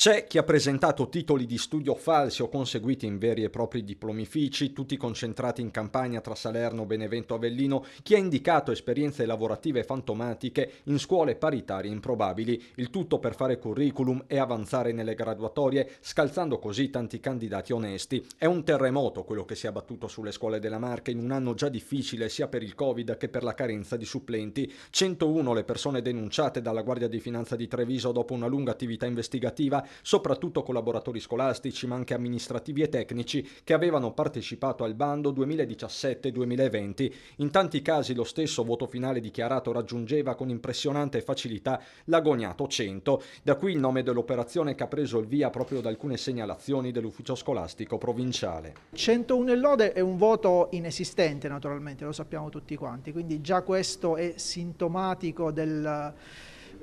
C'è chi ha presentato titoli di studio falsi o conseguiti in veri e propri diplomifici, tutti concentrati in campagna tra Salerno, Benevento e Avellino, chi ha indicato esperienze lavorative fantomatiche in scuole paritarie improbabili, il tutto per fare curriculum e avanzare nelle graduatorie, scalzando così tanti candidati onesti. È un terremoto quello che si è abbattuto sulle scuole della Marca in un anno già difficile sia per il Covid che per la carenza di supplenti. 101 le persone denunciate dalla Guardia di Finanza di Treviso dopo una lunga attività investigativa, soprattutto collaboratori scolastici ma anche amministrativi e tecnici che avevano partecipato al bando 2017-2020. In tanti casi lo stesso voto finale dichiarato raggiungeva con impressionante facilità l'agognato 100, da qui il nome dell'operazione che ha preso il via proprio da alcune segnalazioni dell'ufficio scolastico provinciale. 101 e lode è un voto inesistente, naturalmente, lo sappiamo tutti quanti, quindi già questo è sintomatico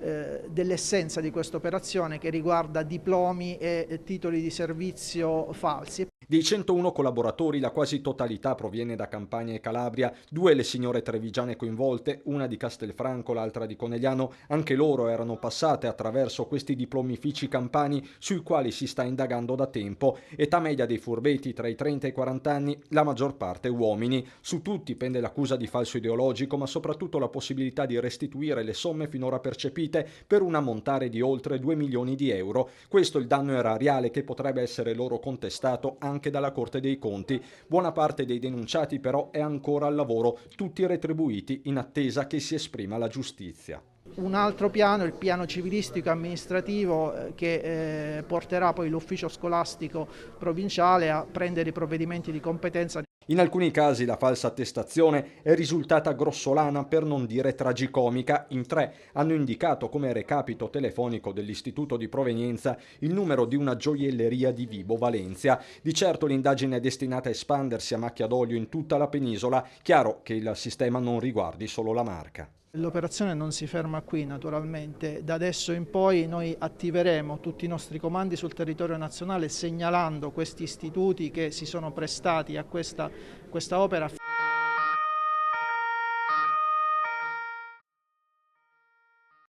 dell'essenza di questa operazione che riguarda diplomi e titoli di servizio falsi. Dei 101 collaboratori la quasi totalità proviene da Campania e Calabria, 2 le signore trevigiane coinvolte, una di Castelfranco, l'altra di Conegliano, anche loro erano passate attraverso questi diplomifici campani sui quali si sta indagando da tempo, età media dei furbetti tra i 30 e i 40 anni, la maggior parte uomini. Su tutti pende l'accusa di falso ideologico, ma soprattutto la possibilità di restituire le somme finora percepite per un ammontare di oltre 2 milioni di euro. Questo il danno erariale che potrebbe essere loro contestato anche dalla Corte dei Conti. Buona parte dei denunciati però è ancora al lavoro, tutti retribuiti in attesa che si esprima la giustizia. Un altro piano, il piano civilistico amministrativo, che porterà poi l'ufficio scolastico provinciale a prendere i provvedimenti di competenza. In alcuni casi la falsa attestazione è risultata grossolana, per non dire tragicomica. In 3 hanno indicato come recapito telefonico dell'istituto di provenienza il numero di una gioielleria di Vibo Valencia. Di certo l'indagine è destinata a espandersi a macchia d'olio in tutta la penisola. Chiaro che il sistema non riguardi solo la Marca. L'operazione non si ferma qui, naturalmente. Da adesso in poi noi attiveremo tutti i nostri comandi sul territorio nazionale segnalando questi istituti che si sono prestati a questa opera.